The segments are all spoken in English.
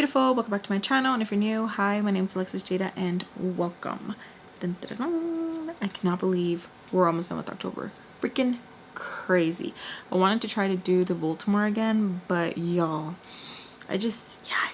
beautiful, welcome back to my channel, and if you're new, hi, my name is Alexis Jayda and welcome. Dun, dun, dun, dun. I cannot believe we're almost done with October. Freaking crazy. I wanted to try to do the Baltimore again, but y'all, I just yeah.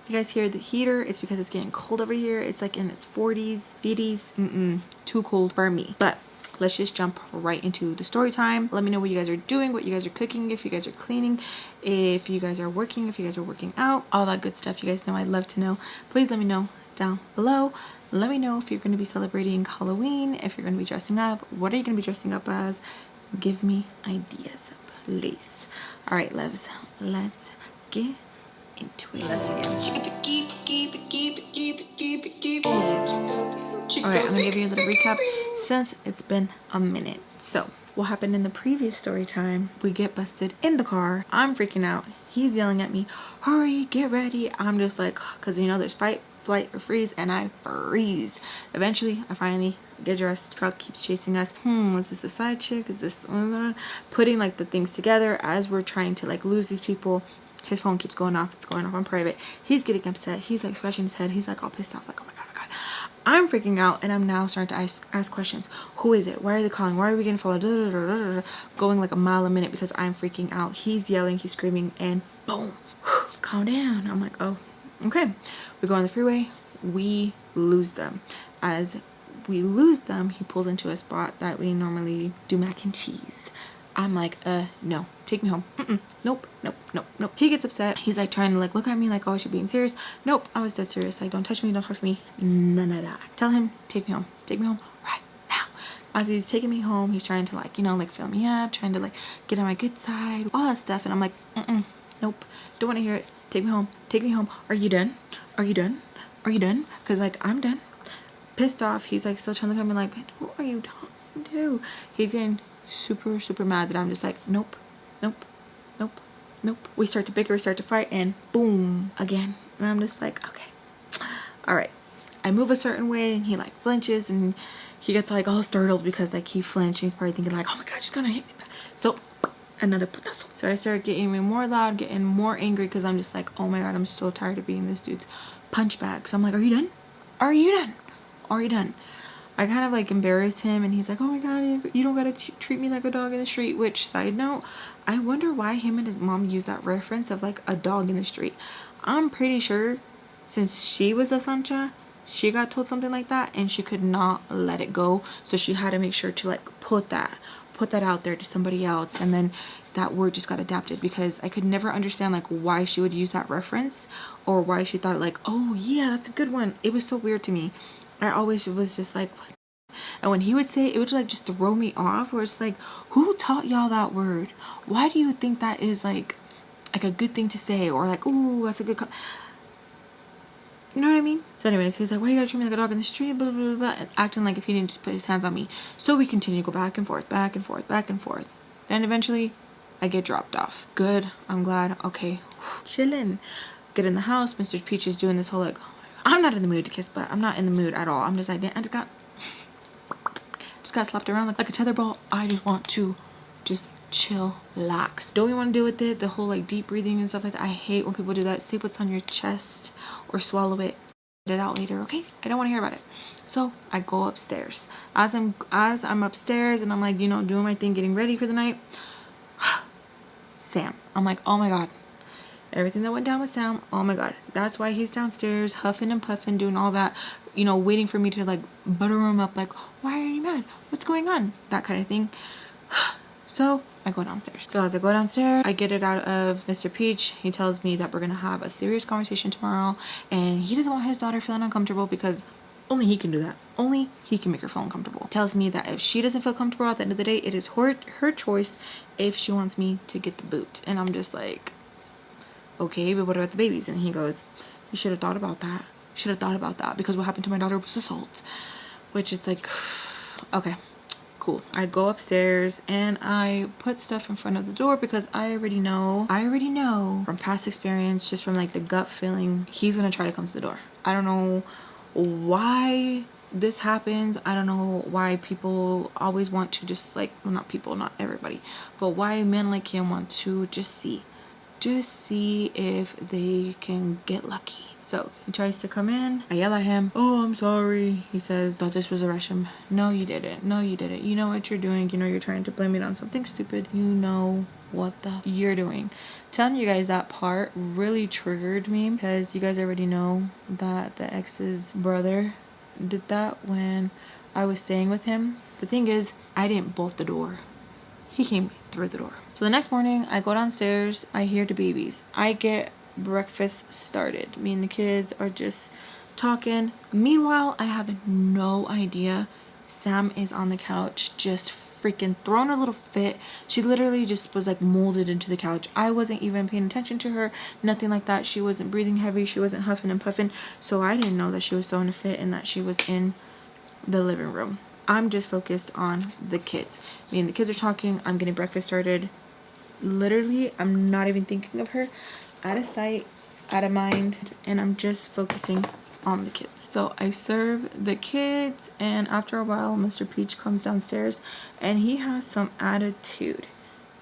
If you guys hear the heater, it's because it's getting cold over here. It's like in its 40s, 50s. Too cold for me. But let's just jump right into the story time. Let me know what you guys are doing, what you guys are cooking, if you guys are cleaning, if you guys are working, if you guys are working out, all that good stuff. You guys know I'd love to know. Please let me know down below. Let me know if you're going to be celebrating Halloween, if you're going to be dressing up. What are you going to be dressing up as? Give me ideas, please. All right, loves, let's get into it. Let's begin. Alright, I'm gonna give you a little recap since it's been a minute. So, what happened in the previous story time? We get busted in the car. I'm freaking out. He's yelling at me, hurry, get ready. I'm just like, because you know there's fight, flight, or freeze, and I freeze. Eventually, I finally get dressed. Truck keeps chasing us. Is this a side chick? Is this putting like the things together as we're trying to like lose these people? His phone keeps going off. It's going off on private. He's getting upset. He's like scratching his head. He's like all pissed off. Like, oh my god, oh my god. I'm freaking out, and I'm now starting to ask questions. Who is it? Why are they calling? Why are we getting followed? Going like a mile a minute because I'm freaking out. He's yelling. He's screaming, and boom. Calm down. I'm like, oh, okay. We go on the freeway. We lose them. As we lose them, he pulls into a spot that we normally do mac and cheese. I'm like, no, take me home. Nope. He gets upset. He's like trying to like look at me like, oh, is she being serious? Nope, I was dead serious. Like, don't touch me, don't talk to me. None of that. Tell him, take me home right now. As he's taking me home, he's trying to like, you know, like fill me up, trying to like get on my good side, all that stuff. And I'm like, nope, don't want to hear it. Take me home. Are you done? Because like, I'm done. Pissed off. He's like still trying to look at me like, who are you talking to? He's getting super mad that I'm just like, nope. We start to bicker, we start to fight, and boom, again. And I'm just like, okay, all right. I move a certain way, and he like flinches, and he gets like all startled because like he flinched. He's probably thinking like, oh my god, she's gonna hit me. So another putazo. So I started getting even more loud, getting more angry, because I'm just like, oh my god, I'm so tired of being this dude's punch bag. So I'm like, are you done? I kind of like embarrassed him, and he's like, oh my god, you don't gotta treat me like a dog in the street. Which, side note, I wonder why him and his mom use that reference of like a dog in the street. I'm pretty sure since she was a Sancha, she got told something like that and she could not let it go, so she had to make sure to like put that out there to somebody else, and then that word just got adapted, because I could never understand like why she would use that reference, or why she thought like, oh yeah, that's a good one. It was so weird to me. I always was just like, what? And when he would say it, it would like just throw me off, where it's like, who taught y'all that word? Why do you think that is like a good thing to say, or like, ooh, that's a good you know what I mean? So anyways, he's like, why you gotta treat me like a dog in the street, blah blah blah, and acting like if he didn't just put his hands on me. So we continue to go back and forth. Then eventually I get dropped off. Good, I'm glad. Okay, chillin'. Get in the house. Mr. Peach is doing this whole like, I'm not in the mood to kiss, but I'm not in the mood at all. I'm just like, I just got slapped around like a tetherball. I just want to just chill, relax. Don't even want to deal with it, the whole like deep breathing and stuff like that. I hate when people do that. Say what's on your chest or swallow it, get it out later, okay? I don't want to hear about it. So I go upstairs. As I'm upstairs and I'm like, you know, doing my thing, getting ready for the night, Sam. I'm like, oh my god, everything that went down with Sam, oh my god, that's why he's downstairs huffing and puffing, doing all that, you know, waiting for me to like butter him up, like, why are you mad, what's going on, that kind of thing. So I go downstairs. So as I go downstairs, I get it out of Mr. Peach. He tells me that we're gonna have a serious conversation tomorrow, and he doesn't want his daughter feeling uncomfortable, because only he can do that. Only he can make her feel uncomfortable. Tells me that if she doesn't feel comfortable at the end of the day, it is her choice if she wants me to get the boot. And I'm just like, okay, but what about the babies? And he goes, you should have thought about that. Because what happened to my daughter was assault. Which is like, okay, cool. I go upstairs and I put stuff in front of the door, because I already know from past experience, just from like the gut feeling, he's gonna try to come to the door. I don't know why this happens. I don't know why people always want to just like, well, not people, not everybody, but why men like him want to just see just see if they can get lucky. So he tries to come in. I yell at him. Oh, I'm sorry. He says, thought this was a Russian. No, you didn't. No, you didn't. You know what you're doing. You know you're trying to blame it on something stupid. You know what the you're doing. Telling you guys that part really triggered me because you guys already know that the ex's brother did that when I was staying with him. The thing is, I didn't bolt the door. He came through the door. So the next morning, I go downstairs. I hear the babies. I get breakfast started. Me and the kids are just talking. Meanwhile, I have no idea Sam is on the couch just freaking throwing a little fit. She literally just was like molded into the couch. I wasn't even paying attention to her, nothing like that. She wasn't breathing heavy, she wasn't huffing and puffing, so I didn't know that she was throwing a fit and that she was in the living room. I'm just focused on the kids. Me and the kids are talking. I'm getting breakfast started. Literally, I'm not even thinking of her. Out of sight, out of mind, and I'm just focusing on the kids. So I serve the kids, and after a while, Mr. Peach comes downstairs, and he has some attitude.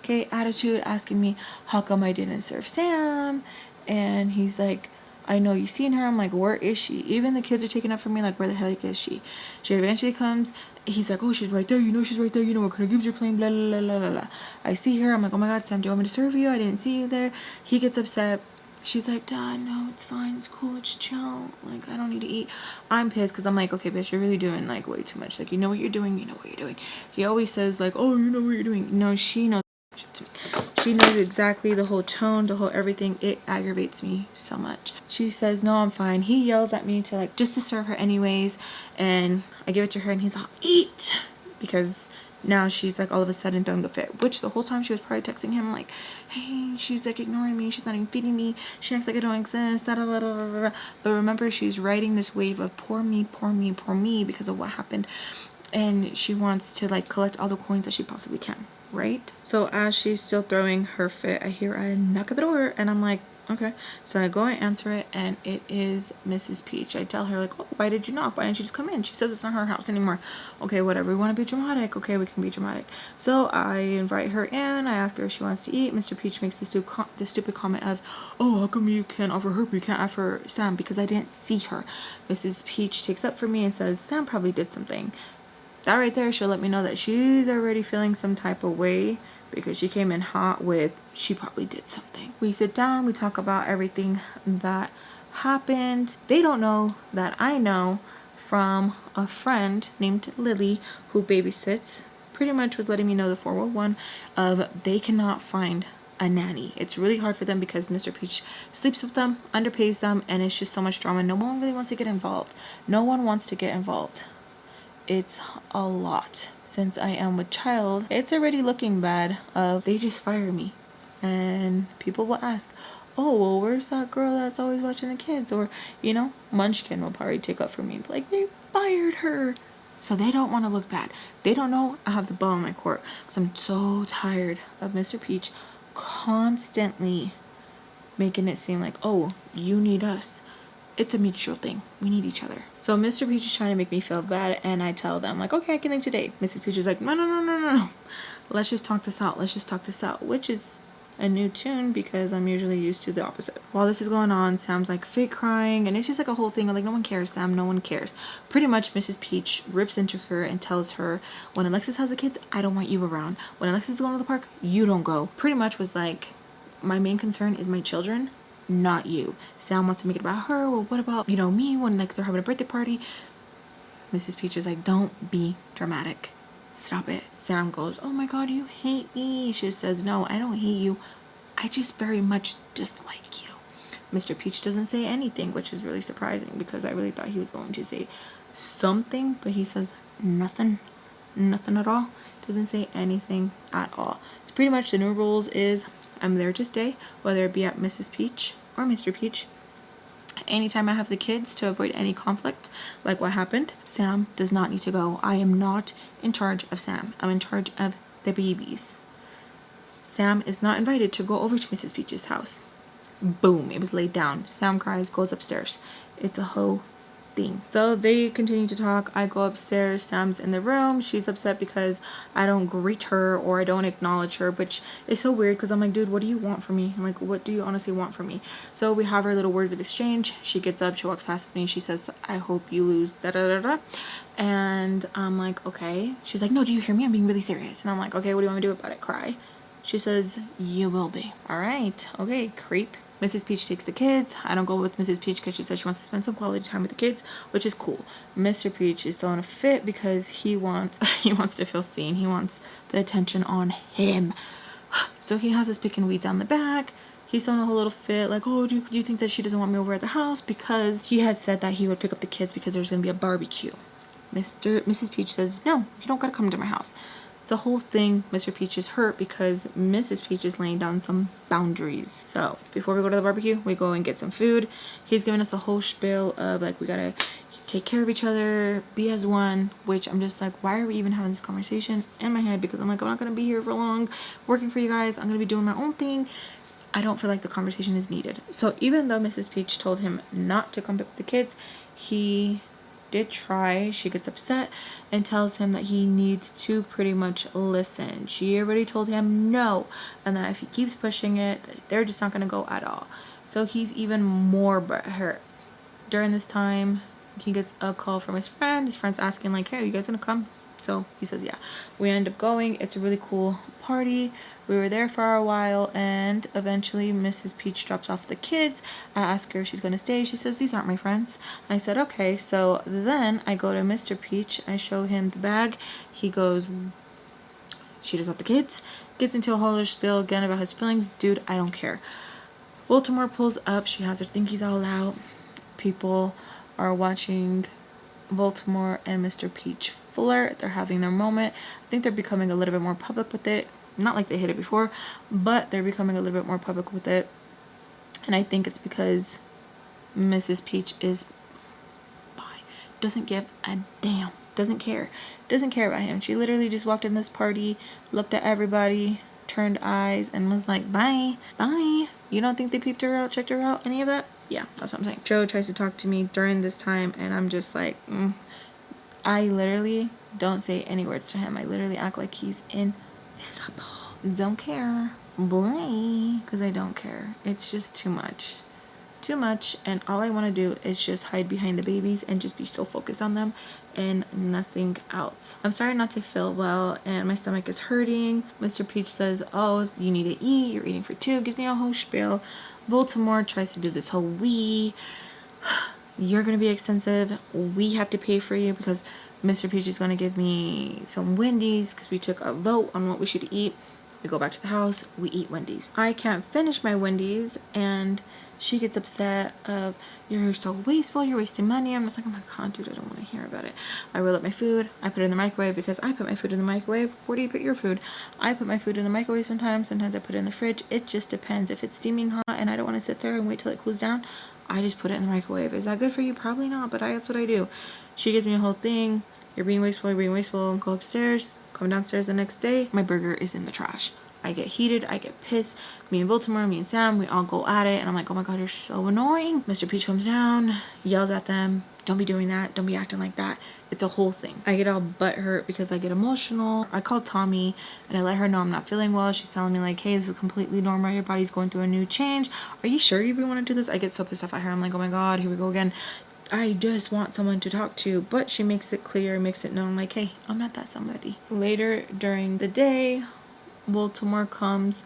Okay, attitude, asking me how come I didn't serve Sam, and he's like, I know you've seen her. I'm like, where is she? Even the kids are taking up for me, like, where the heck is she? She eventually comes. He's like, oh, she's right there. You know she's right there. You know what kind of games you're playing, blah, blah, blah, blah, blah. I see her. I'm like, oh my God, Sam, do you want me to serve you? I didn't see you there. He gets upset. She's like, Dad, no, it's fine. It's cool. It's chill. Like, I don't need to eat. I'm pissed because I'm like, okay, bitch, you're really doing, like, way too much. Like, you know what you're doing. You know what you're doing. He always says, like, oh, you know what you're doing. No, she knows. She knows exactly the whole tone, the whole everything. It aggravates me so much. She says, no, I'm fine. He yells at me to like just to serve her anyways, and I give it to her and he's like, eat, because now she's like all of a sudden throwing a fit, which the whole time she was probably texting him like, hey, she's like ignoring me, she's not even feeding me, she acts like I don't exist, da, da, da, da, da, da. But remember, she's riding this wave of poor me, poor me, poor me because of what happened, and she wants to like collect all the coins that she possibly can, right? So as she's still throwing her fit, I hear a knock at the door and I'm like, okay. So I go and answer it, and it is Mrs. Peach. I tell her like, oh, why did you knock? Why didn't you just come in? She says it's not her house anymore. Okay, whatever. We want to be dramatic. Okay, we can be dramatic. So I invite her in. I ask her if she wants to eat. Mr. Peach makes this stupid comment of, oh, how come you can offer her, but you can't offer Sam? Because I didn't see her. Mrs. Peach takes up for me and says, Sam probably did something. That right there should let me know that she's already feeling some type of way, because she came in hot with, she probably did something. We sit down, we talk about everything that happened. They don't know that I know from a friend named Lily who babysits. Pretty much was letting me know the 411 of they cannot find a nanny. It's really hard for them because Mr. Peach sleeps with them, underpays them, and it's just so much drama. No one really wants to get involved. No one wants to get involved. It's a lot. Since I am with child, it's already looking bad of they just fire me, and people will ask, oh, well, where's that girl that's always watching the kids? Or, you know, Munchkin will probably take up for me, but like, they fired her. So they don't want to look bad. They don't know I have the ball in my court, because I'm so tired of Mr. Peach constantly making it seem like, oh, you need us. It's a mutual thing. We need each other. So Mr. Peach is trying to make me feel bad, and I tell them like, okay, I can leave today. Mrs. Peach is like, no. Let's just talk this out. Let's just talk this out, which is a new tune because I'm usually used to the opposite. While this is going on, Sam's like fake crying, and it's just like a whole thing of like, no one cares, Sam, no one cares. Pretty much Mrs. Peach rips into her and tells her, when Alexis has the kids, I don't want you around. When Alexis is going to the park, you don't go. Pretty much was like, my main concern is my children, not you. Sam wants to make it about her. Well, what about, you know, me when like they're having a birthday party? Mrs. Peach is like, don't be dramatic. Stop it. Sam goes, oh my God, you hate me. She says, no, I don't hate you. I just very much dislike you. Mr. Peach doesn't say anything, which is really surprising because I really thought he was going to say something, but he says nothing at all. Doesn't say anything at all. So pretty much the new rules is I'm there to stay, whether it be at Mrs. Peach or Mr. Peach. Anytime I have the kids, to avoid any conflict like what happened, Sam does not need to go. I am not in charge of Sam. I'm in charge of the babies. Sam is not invited to go over to Mrs. Peach's house. Boom, it was laid down. Sam cries, goes upstairs. It's a whole thing. So they continue to talk. I go upstairs. Sam's in the room. She's upset because I don't greet her or I don't acknowledge her, which is so weird because I'm like, dude, what do you want from me? I'm like, what do you honestly want from me? So we have our little words of exchange. She gets up, she walks past me, she says, I hope you lose da da da da. And I'm like, okay. She's like, no, do you hear me? I'm being really serious. And I'm like, okay, what do you want me to do about it? Cry? She says, you will be. All right. Okay, creep. Mrs. Peach takes the kids. I don't go with Mrs. Peach because she said she wants to spend some quality time with the kids, which is cool. Mr. Peach is throwing a fit because he wants to feel seen. He wants the attention on him. So he has us picking weeds on the back. He's throwing a whole little fit like, oh, do you think that she doesn't want me over at the house? Because he had said that he would pick up the kids because there's going to be a barbecue. Mrs. Peach says, no, you don't got to come to my house. It's a whole thing. Mr. Peach is hurt because Mrs. Peach is laying down some boundaries. So before we go to the barbecue, we go and get some food. He's giving us a whole spiel of like, we gotta take care of each other, be as one, which I'm just like, why are we even having this conversation in my head? Because I'm like, I'm not gonna be here for long working for you guys. I'm gonna be doing my own thing. I don't feel like the conversation is needed. So even though Mrs. Peach told him not to come pick up the kids, he did try. She gets upset and tells him that he needs to pretty much listen. She already told him no, and that if he keeps pushing it, they're just not going to go at all. So he's even more butthurt. During this time, he gets a call from his friend. His friend's asking like, hey, are you guys gonna come? So he says yeah. We end up going. It's a really cool party. We were there for a while, and eventually Mrs. Peach drops off the kids. I ask her if she's gonna stay. She says, these aren't my friends. I said, okay. So then I go to Mr. Peach. I show him the bag. He goes, she does not the kids. Gets into a whole other spiel again about his feelings. Dude, I don't care. Baltimore pulls up. She has her thinkies all out. People are watching Baltimore and Mr. Peach flirt. They're having their moment. I think they're becoming a little bit more public with it. Not like they hit it before, but they're becoming a little bit more public with it. And I think it's because Mrs. Peach is bi. Doesn't give a damn. Doesn't care. Doesn't care about him. She literally just walked in this party, looked at everybody, turned eyes, and was like, bye. Bye. You don't think they peeped her out, checked her out, any of that? Yeah, that's what I'm saying. Joe tries to talk to me during this time, and I'm just like, I literally don't say any words to him. I literally act like he's invisible. Don't care. Boy. Because I don't care. It's just too much. Too much. And all I want to do is just hide behind the babies and just be so focused on them and nothing else. I'm starting not to feel well, and my stomach is hurting. Mr. Peach says, oh, you need to eat. You're eating for two. Gives me a whole spiel. Baltimore tries to do this whole you're going to be expensive. We have to pay for you because Mr. Peach is going to give me some Wendy's because we took a vote on what we should eat. We go back to the house. We eat Wendy's. I can't finish my Wendy's, and she gets upset of, you're so wasteful. You're wasting money. I'm just like, oh my God, dude, I don't want to hear about it. I roll up my food. I put it in the microwave because I put my food in the microwave. Where do you put your food? I put my food in the microwave sometimes. Sometimes I put it in the fridge. It just depends. If it's steaming hot and I don't want to sit there and wait till it cools down, I just put it in the microwave. Is that good for you? Probably not, but that's what I do. She gives me a whole thing. You're being wasteful. You're being wasteful. Go upstairs. Come downstairs the next day. My burger is in the trash. I get heated. I get pissed. Me and Baltimore, me and Sam, we all go at it. And I'm like, oh my God, you're so annoying. Mr. Peach comes down, yells at them. Don't be doing that. Don't be acting like that. It's a whole thing. I get all butthurt because I get emotional. I call Tommy and I let her know I'm not feeling well. She's telling me like, hey, this is completely normal. Your body's going through a new change. Are you sure you even want to do this? I get so pissed off at her. I'm like, oh my God, here we go again. I just want someone to talk to. But she makes it clear, makes it known like, hey, I'm not that somebody. Later during the day, Baltimore comes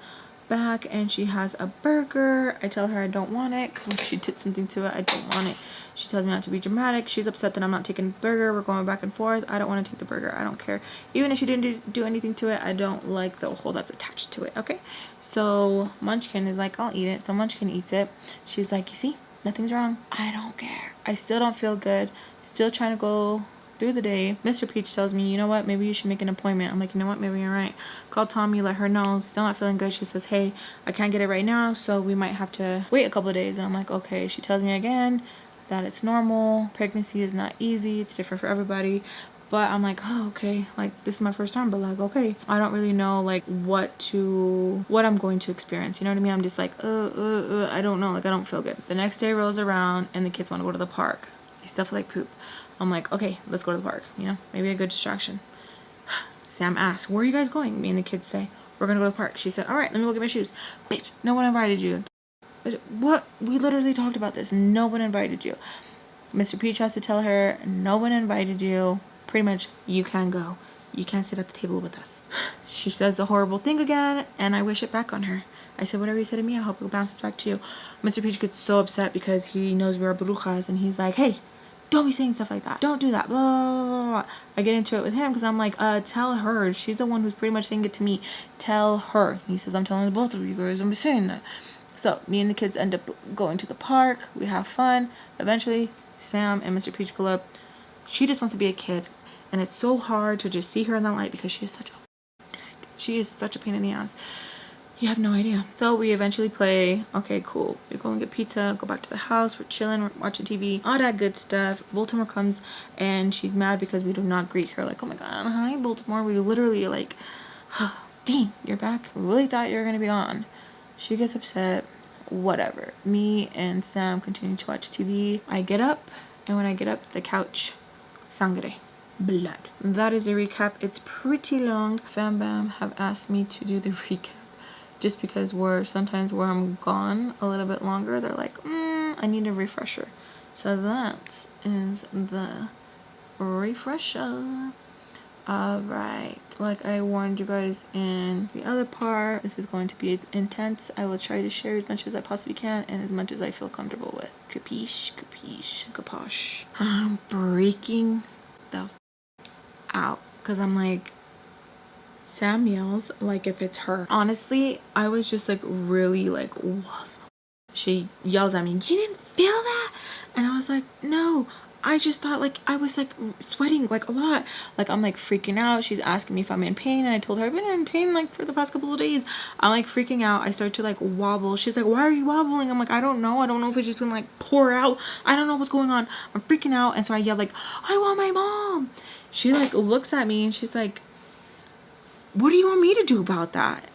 back and she has a burger. I tell her I don't want it because she did something to it. I don't want it. She tells me not to be dramatic. She's upset that I'm not taking the burger. We're going back and forth. I don't want to take the burger. I don't care. Even if she didn't do anything to it, I don't like the hole that's attached to it. Okay. So Munchkin is like, I'll eat it. So Munchkin eats it. She's like, you see, nothing's wrong. I don't care. I still don't feel good. Still trying to go through the day. Mr. Peach tells me, you know what, maybe you should make an appointment. I'm like, you know what, maybe you're right. Call Tommy, let her know. Still not feeling good. She says, hey, I can't get it right now, so we might have to wait a couple of days. And I'm like, okay. She tells me again that it's normal. Pregnancy is not easy. It's different for everybody. But I'm like, oh, okay, like this is my first time, but like, okay, I don't really know like what I'm going to experience. You know what I mean? I'm just like, I don't know. Like, I don't feel good. The next day rolls around and the kids want to go to the park. I still feel like poop. I'm like, okay, let's go to the park, you know, maybe a good distraction. Sam asks, where are you guys going? Me and the kids say, we're gonna go to the park. She said, all right, let me go get my shoes. Bitch, no one invited you. What? We literally talked about this. No one invited you. Mr. Peach has to tell her, no one invited you. Pretty much, you can't go. You can't sit at the table with us. She says a horrible thing again, and I wish it back on her. I said, whatever you said to me, I hope it bounces back to you. Mr. Peach gets so upset because he knows we're brujas, and he's like, hey, don't be saying stuff like that. Don't do that. Blah, blah, blah, blah. I get into it with him because I'm like, tell her. She's the one who's pretty much saying it to me. Tell her. He says, I'm telling both of you guys, don't be saying that. So me and the kids end up going to the park. We have fun. Eventually, Sam and Mr. Peach pull up. She just wants to be a kid. And it's so hard to just see her in that light because she is such a pain in the ass. You have no idea. So we eventually play. Okay, cool. We go and get pizza, go back to the house. We're chilling, we're watching TV, all that good stuff. Baltimore comes and she's mad because we do not greet her. Like, oh my God, hi, Baltimore. We literally like, oh, dang, you're back. We really thought you were going to be on. She gets upset. Whatever. Me and Sam continue to watch TV. I get up, and when I get up, the couch, sangre. Blood. That is a recap. It's pretty long. FAMBAM have asked me to do the recap just because sometimes where I'm gone a little bit longer, they're like, I need a refresher. So that is the refresher. Alright, like I warned you guys in the other part, this is going to be intense. I will try to share as much as I possibly can and as much as I feel comfortable with. Capiche, capiche, caposh. I'm breaking the out because I'm like, Sam yells like if it's her. Honestly, I was just like really like, what? She yells at me, you didn't feel that? And I was like, no, I just thought like I was like sweating like a lot. Like I'm like freaking out. She's asking me if I'm in pain, and I told her I've been in pain like for the past couple of days. I'm like freaking out. I start to like wobble. She's like, why are you wobbling? I'm like, I don't know if it's just gonna like pour out. I don't know what's going on. I'm freaking out. And so I yell like, I want my mom. She like looks at me and she's like, what do you want me to do about that?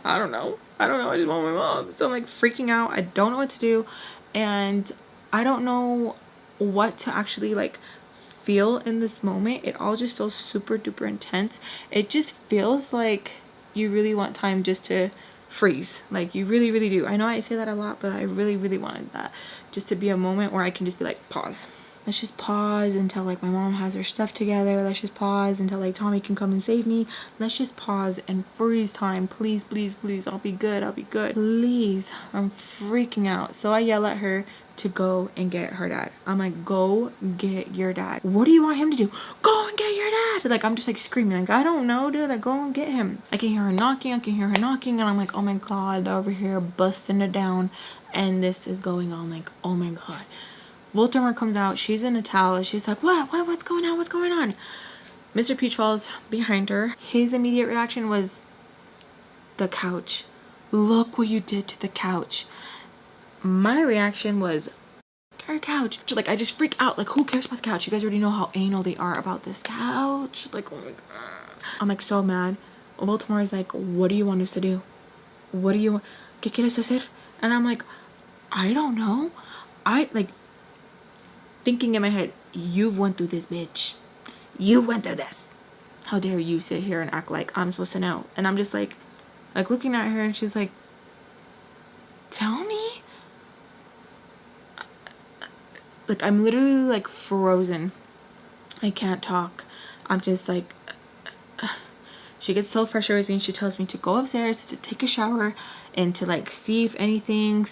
I don't know. I just want my mom. So I'm like freaking out. I don't know what to do, and I don't know what to actually like feel in this moment. It all just feels super duper intense. It just feels like you really want time just to freeze. Like you really, really do. I know I say that a lot, but I really, really wanted that just to be a moment where I can just be like, pause. Let's just pause until like my mom has her stuff together. Let's just pause until like Tommy can come and save me. Let's just pause and freeze time. Please, please, please. I'll be good. I'll be good. Please. I'm freaking out. So I yell at her to go and get her dad. I'm like, go get your dad. What do you want him to do? Go and get your dad. Like I'm just like screaming. Like I don't know, dude. Like go and get him. I can hear her knocking. And I'm like, oh my God, over here busting it down. And this is going on. Like, oh my God. Baltimore comes out. She's in a towel. She's like, what's going on? What's going on? Mr. Peach falls behind her. His immediate reaction was the couch. Look what you did to the couch. My reaction was, our couch. Like, I just freak out. Like, who cares about the couch? You guys already know how anal they are about this couch. Like, oh my God. I'm like so mad. Baltimore is like, what do you want us to do? What do you want? ¿Qué quieres hacer? And I'm like, I don't know. Thinking in my head, you've went through this, bitch. You went through this. How dare you sit here and act like I'm supposed to know? And I'm just like looking at her, and she's like, tell me. Like I'm literally like frozen. I can't talk. I'm just like, she gets so frustrated with me. She tells me to go upstairs to take a shower and to like see if anything,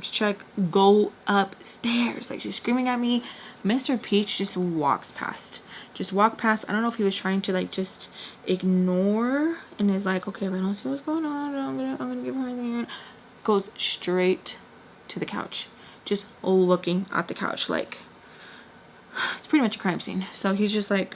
check, go upstairs. Like she's screaming at me. Mr. Peach just walks past. I don't know if he was trying to like just ignore and is like, okay, if I don't see what's going on, I'm gonna give her anything. Goes straight to the couch, just looking at the couch. Like it's pretty much a crime scene. So he's just like,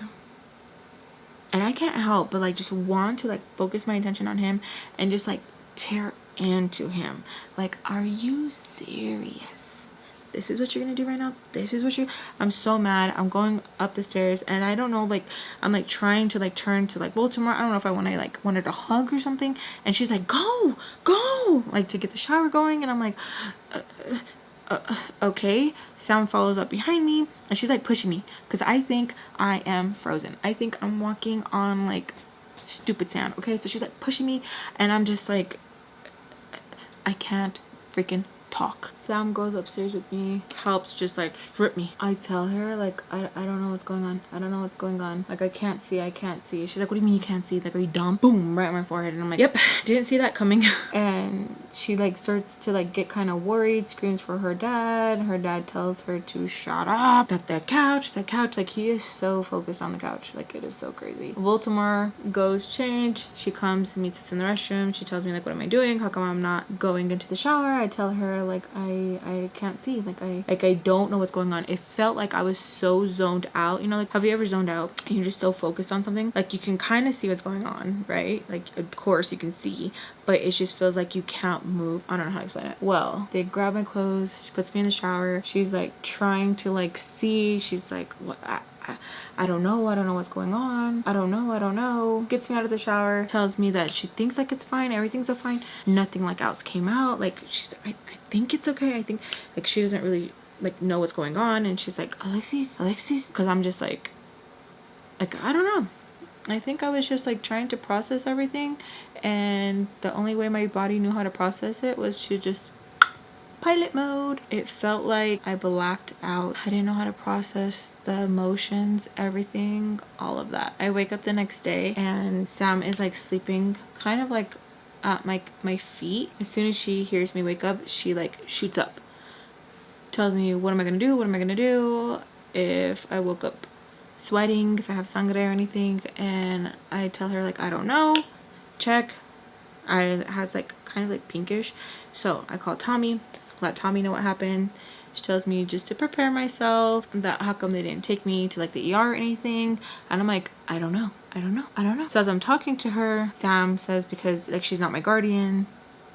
and I can't help but like just want to like focus my attention on him and just like tear into him. Like, are you serious? This is what you're gonna do right now? I'm so mad. I'm going up the stairs and I don't know, like I'm like trying to like turn to like Baltimore. I don't know if I want to like wanted a hug or something, and she's like, go like to get the shower going, and I'm like Okay. Sam follows up behind me and she's like pushing me because I think I am frozen. I think I'm walking on like stupid sand. Okay, so she's like pushing me and I'm just like, I can't freaking talk. Sam goes upstairs with me, helps just like strip me. I tell her like, I don't know what's going on. I don't know what's going on. Like, I can't see. She's like, what do you mean you can't see? Like, are you dumb? Boom, right on my forehead. And I'm like, yep, didn't see that coming. And she like starts to like get kind of worried, screams for her dad. Her dad tells her to shut up. That couch, like he is so focused on the couch. Like, it is so crazy. Baltimore goes change. She comes, meets us in the restroom. She tells me like, what am I doing? How come I'm not going into the shower? I tell her like, I can't see. Like I don't know what's going on. It felt like I was so zoned out. You know, like, have you ever zoned out and you're just so focused on something? Like, you can kind of see what's going on, right? Like, of course you can see, but it just feels like you can't move. I don't know how to explain it. Well, they grab my clothes. She puts me in the shower. She's like trying to like see. She's like, what? I don't know. I don't know what's going on. I don't know. Gets me out of the shower. Tells me that she thinks like it's fine. Everything's fine. Nothing like else came out. Like, she's, I think it's okay. I think like she doesn't really like know what's going on. And she's like, Alexis. Because I'm just like, I don't know. I think I was just like trying to process everything. And the only way my body knew how to process it was to just pilot mode. It felt like I blacked out. I didn't know how to process the emotions, everything, all of that. I wake up the next day and Sam is like sleeping kind of like at my feet. As soon as she hears me wake up, she like shoots up. Tells me, what am I gonna do? What am I gonna do if I woke up sweating, if I have sangre or anything? And I tell her like, I don't know. Check. It has like kind of like pinkish. So I call Tommy, let Tommy know what happened. She tells me just to prepare myself, that how come they didn't take me to like the ER or anything. And I'm like, I don't know. So as I'm talking to her, Sam says, because like she's not my guardian,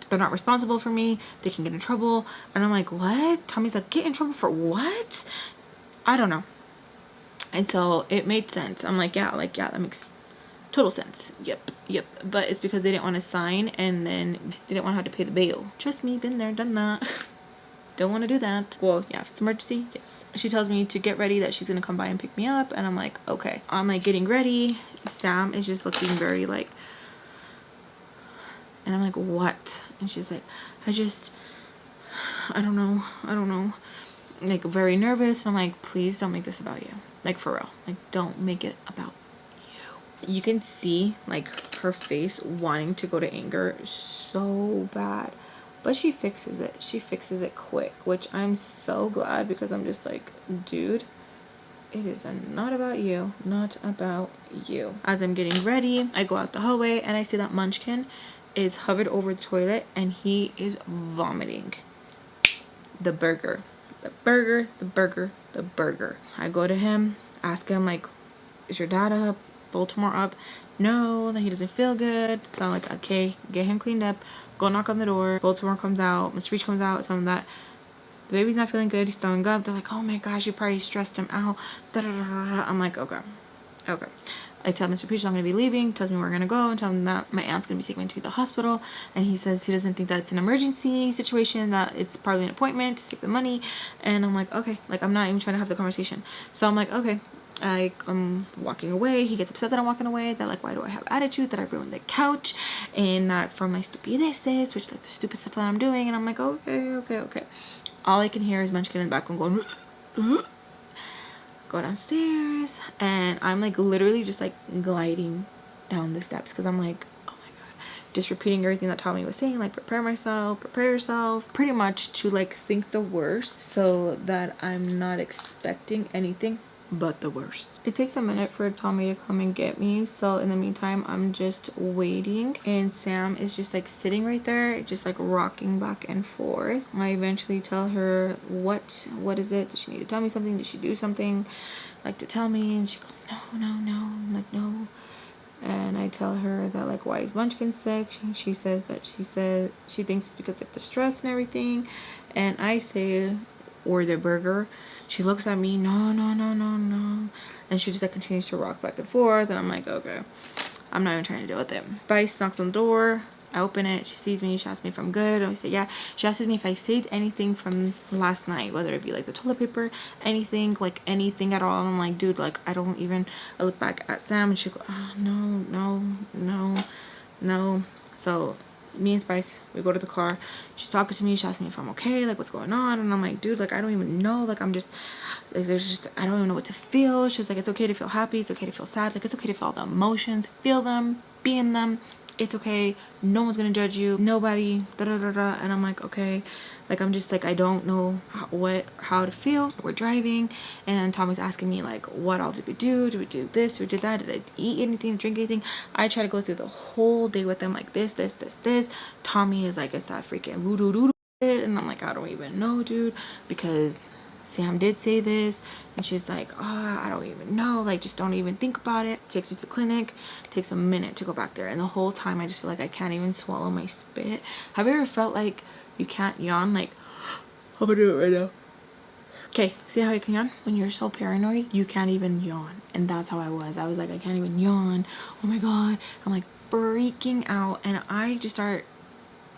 they're not responsible for me, they can get in trouble. And I'm like, what? Tommy's like, get in trouble for what? I don't know. And so it made sense. I'm like, yeah, that makes total sense. Yep. But it's because they didn't want to sign and then they didn't want to have to pay the bail. Trust me, been there, done that. Don't want to do that. Well, yeah, if it's emergency, yes. She tells me to get ready, that she's gonna come by and pick me up, and I'm like, okay. I'm like getting ready. Sam is just looking very like, and I'm like, what? And she's like, I don't know. Like, very nervous. And I'm like, please don't make this about you. Like, for real. Like, don't make it about you. You can see like her face wanting to go to anger so bad, but she fixes it quick, which I'm so glad, because I'm just like, dude, it is not about you. As I'm getting ready, I go out the hallway and I see that Munchkin is hovered over the toilet and he is vomiting the burger. I go to him, ask him like, is your dad up? Baltimore up? No, that he doesn't feel good. So I'm like, okay, get him cleaned up, go knock on the door. Baltimore comes out, Mr. Reach comes out, some of that. The baby's not feeling good, he's throwing up. They're like, oh my gosh, you probably stressed him out. I'm like, okay. I tell Mr. Peach I'm gonna be leaving, tells me where we're gonna go, and tell him that my aunt's gonna be taking me to the hospital. And he says he doesn't think that it's an emergency situation, that it's probably an appointment to save the money. And I'm like, okay, like, I'm not even trying to have the conversation. So I'm like, okay. I'm walking away. He gets upset that I'm walking away, that like, why do I have attitude, that I ruined the couch, and that for my stupideces, which like the stupid stuff that I'm doing. And I'm like, okay. All I can hear is Munchkin in the background going go downstairs, and I'm like literally just like gliding down the steps, because I'm like, oh my god, just repeating everything that Tommy was saying, like, prepare yourself, pretty much to like think the worst, so that I'm not expecting anything but the worst. It takes a minute for Tommy to come and get me, so in the meantime I'm just waiting, and Sam is just like sitting right there, just like rocking back and forth. I eventually tell her, what is it? Does she need to tell me something? Did she do something like to tell me? And she goes, no. I'm like, no. And I tell her that like, why is Munchkin sick? She says that she thinks it's because of the stress and everything. And I say, or the burger. She looks at me, no. And she just like continues to rock back and forth. And I'm like, okay, I'm not even trying to deal with it. Vice knocks on the door. I open it, she sees me, she asks me if I'm good. I say yeah. She asks me if I saved anything from last night, whether it be like the toilet paper, anything, like anything at all. And I'm like, dude, like I don't even. I look back at Sam and she go, oh, no. So me and Spice, we go to the car. She's talking to me. She asks me if I'm okay, like what's going on. And I'm like, dude, like I don't even know. Like I'm just, like there's just, I don't even know what to feel. She's like, it's okay to feel happy. It's okay to feel sad. Like it's okay to feel all the emotions. Feel them, be in them. It's okay. No one's gonna judge you. Nobody. Da da da da. And I'm like, okay. Like I'm just like I don't know how to feel. We're driving, and Tommy's asking me like, what all did we do? Did we do this? Did we do that? Did I eat anything? Drink anything? I try to go through the whole day with them like this. Tommy is like, it's that freaking voodoo doo, and I'm like, I don't even know, dude, because Sam did say this. And she's like, oh, I don't even know, like just don't even think about it. Takes me to the clinic. Takes a minute to go back there, and the whole time I just feel like I can't even swallow my spit. Have you ever felt like you can't yawn? Like I'm gonna do it right now. Okay, see how you can yawn? When you're so paranoid, you can't even yawn. And that's how I was like, I can't even yawn. Oh my god. I'm like freaking out, and I just start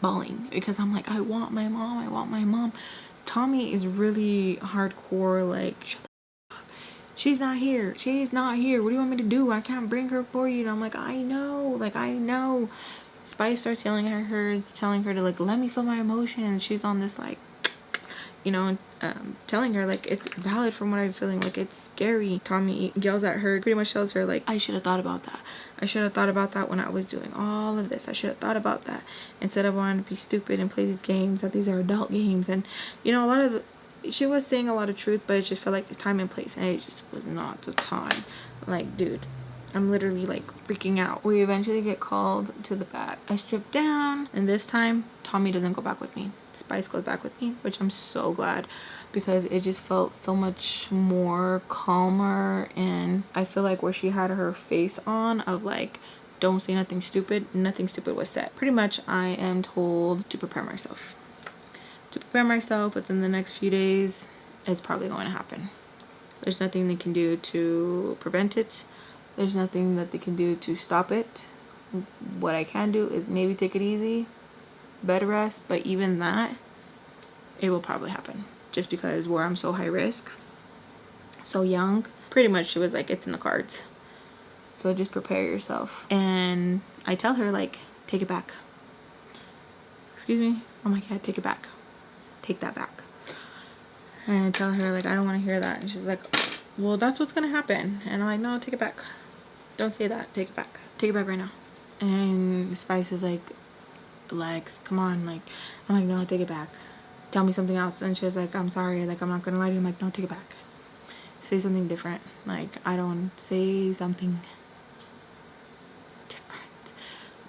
bawling because I'm like, I want my mom. Tommy is really hardcore, like, shut the up. She's not here. What do you want me to do? I can't bring her for you. And I'm like, I know. Spice starts yelling at her, telling her to like, let me feel my emotions. She's on this like, you know, telling her like it's valid from what I'm feeling, like it's scary. Tommy yells at her, pretty much tells her like, I should have thought about that. I should have thought about that when I was doing all of this. I should have thought about that instead of wanting to be stupid and play these games, that these are adult games. And you know, she was saying a lot of truth, but it just felt like the time and place, and it just was not the time. Like, dude, I'm literally like freaking out. We eventually get called to the back. I strip down, and this time Tommy doesn't go back with me. Spice goes back with me, which I'm so glad, because it just felt so much more calmer. And I feel like where she had her face on of like, don't say nothing stupid was said. Pretty much I am told to prepare myself within the next few days. It's probably going to happen. There's nothing they can do to prevent it. There's nothing that they can do to stop it. What I can do is maybe take it easy, bed rest, but even that, it will probably happen, just because where I'm so high risk, so young. Pretty much she was like, it's in the cards, so just prepare yourself. And I tell her like, take it back. Excuse me? Oh my god, take it back. Take that back. And I tell her like, I don't want to hear that. And she's like, well, that's what's gonna happen. And I'm like, no, take it back. Don't say that. Take it back. Take it back right now. And Spice is like, Lex, come on. Like, I'm like, no, take it back. Tell me something else. And she's like, I'm sorry. Like, I'm not gonna lie to you. I'm like, no, take it back. Say something different. Like, I don't say something different,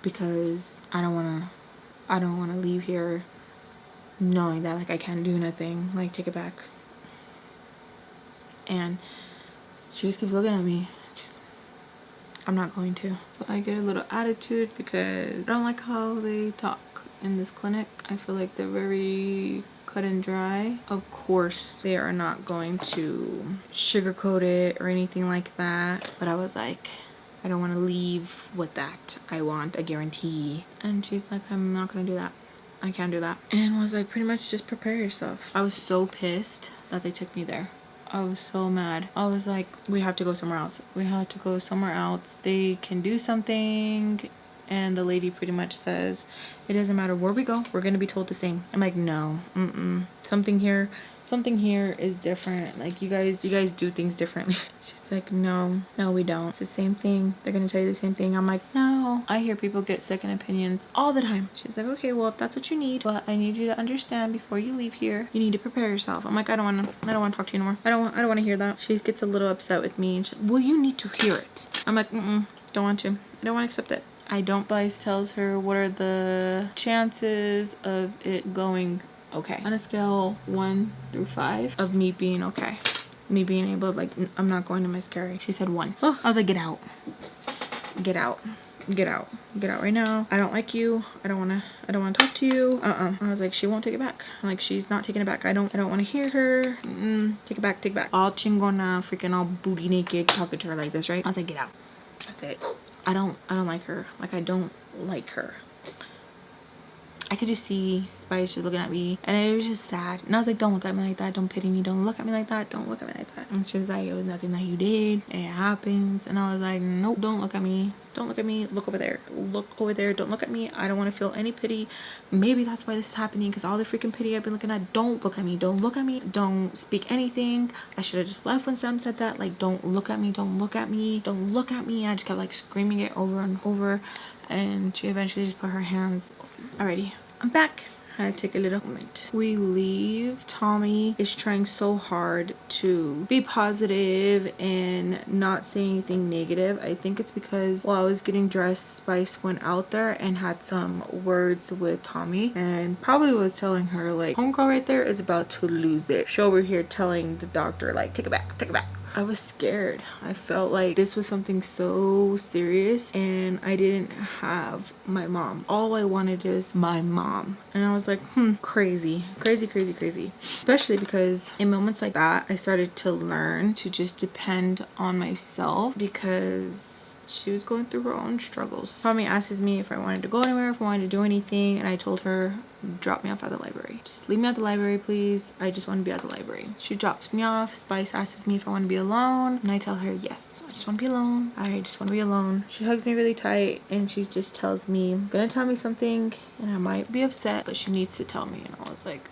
because I don't wanna leave here knowing that like I can't do nothing. Like, take it back. And she just keeps looking at me. I'm not going to. So I get a little attitude because I don't like how they talk in this clinic. I feel like they're very cut and dry. Of course, they are not going to sugarcoat it or anything like that. But I was like, I don't want to leave with that. I want a guarantee. And she's like, I'm not going to do that. I can't do that. And was like, pretty much just prepare yourself. I was so pissed that they took me there. I was so mad. I was like, we have to go somewhere else. We have to go somewhere else. They can do something. And the lady pretty much says, it doesn't matter where we go, we're gonna be told the same. I'm like, no, something here is different. Like, you guys do things differently. She's like, no, we don't. It's the same thing. They're gonna tell you the same thing. I'm like, no. I hear people get second opinions all the time. She's like, okay, well, if that's what you need, but I need you to understand before you leave here, you need to prepare yourself. I'm like, I don't want to talk to you anymore. I don't want to hear that. She gets a little upset with me, and she's like, well, you need to hear it. I'm like, don't want to. I don't want to accept it. I don't. Spice tells her what are the chances of it going okay on a scale 1 through 5 of me being okay, me being able to, like, I'm not going to MASCARA. She said 1. Oh, I was like, get out right now. I don't like you. I don't want to talk to you. I was like, she won't take it back. I'm like, she's not taking it back. I don't want to hear her. Take it back. All chingona, freaking all booty naked, talking to her like this, right? I was like, get out. That's it. I don't like her. Like, I don't like her. I could just see Spice just looking at me, and it was just sad. And I was like, don't look at me like that, don't pity me, don't look at me like that, don't look at me like that. And she was like, it was nothing that you did, it happens. And I was like, nope, don't look at me, don't look at me, look over there, look over there, don't look at me. I don't want to feel any pity. Maybe that's why this is happening, because all the freaking pity I've been looking at. Don't look at me, don't look at me, don't speak anything. I should have just left when Sam said that, like, don't look at me, don't look at me, don't look at me. I just kept like screaming it over and over, and she eventually just put her hands. Alrighty, I'm back. I had to take a little moment. We leave. Tommy is trying so hard to be positive and not say anything negative. I think it's because while I was getting dressed, Spice went out there and had some words with Tommy and probably was telling her like, homegirl right there is about to lose it. She over here telling the doctor like, take it back, take it back. I was scared. I felt like this was something so serious and I didn't have my mom. All I wanted is my mom. And I was like, crazy, crazy, crazy, crazy. Especially because in moments like that, I started to learn to just depend on myself because she was going through her own struggles. Tommy asks me if I wanted to go anywhere, if I wanted to do anything, and I told her, drop me off at the library. Just leave me at the library, please. I just want to be at the library. She drops me off. Spice asks me if I want to be alone, and I tell her, yes, I just want to be alone. I just want to be alone. She hugs me really tight, and she just tells me, gonna tell me something, and I might be upset, but she needs to tell me. And I was like,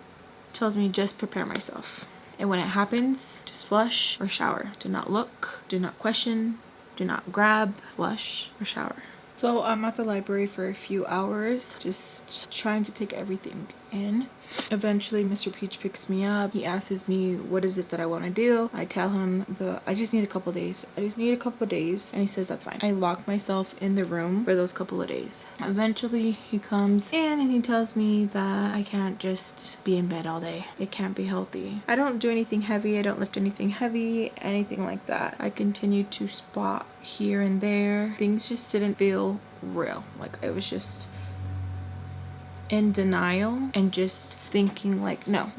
tells me just prepare myself. And when it happens, just flush or shower. Do not look, do not question, do not grab, flush, or shower. So I'm at the library for a few hours, just trying to take everything in. Eventually, Mr. Peach picks me up. He asks me, what is it that I want to do? I tell him, I just need a couple days. I just need a couple days. And he says, that's fine. I lock myself in the room for those couple of days. Eventually, he comes in and he tells me that I can't just be in bed all day. It can't be healthy. I don't do anything heavy. I don't lift anything heavy, anything like that. I continue to spot here and there. Things just didn't feel real. Like I was just in denial and just thinking like, no.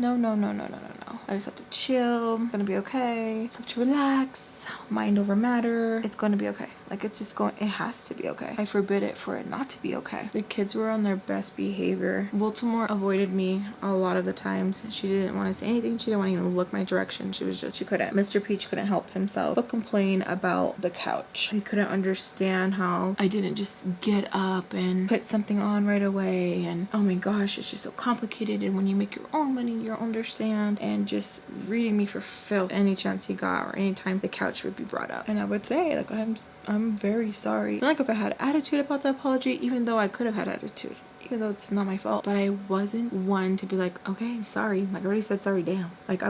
I just have to chill. I'm gonna be okay. I just have to relax. Mind over matter. It's gonna be okay. Like it's just going, it has to be okay. I forbid it for it not to be okay. The kids were on their best behavior. Baltimore avoided me a lot of the times. She didn't want to say anything. She didn't want to even look my direction. She couldn't. Mr. Peach couldn't help himself but complain about the couch. He couldn't understand how I didn't just get up and put something on right away. And oh my gosh, it's just so complicated. And when you make your own money, you'll understand. And just reading me for filth any chance he got or anytime the couch would be brought up. And I would say like, I'm very sorry. It's not like if I had attitude about the apology, even though I could have had attitude, even though it's not my fault, but I wasn't one to be like, okay, sorry. Like I already said sorry, damn. Like I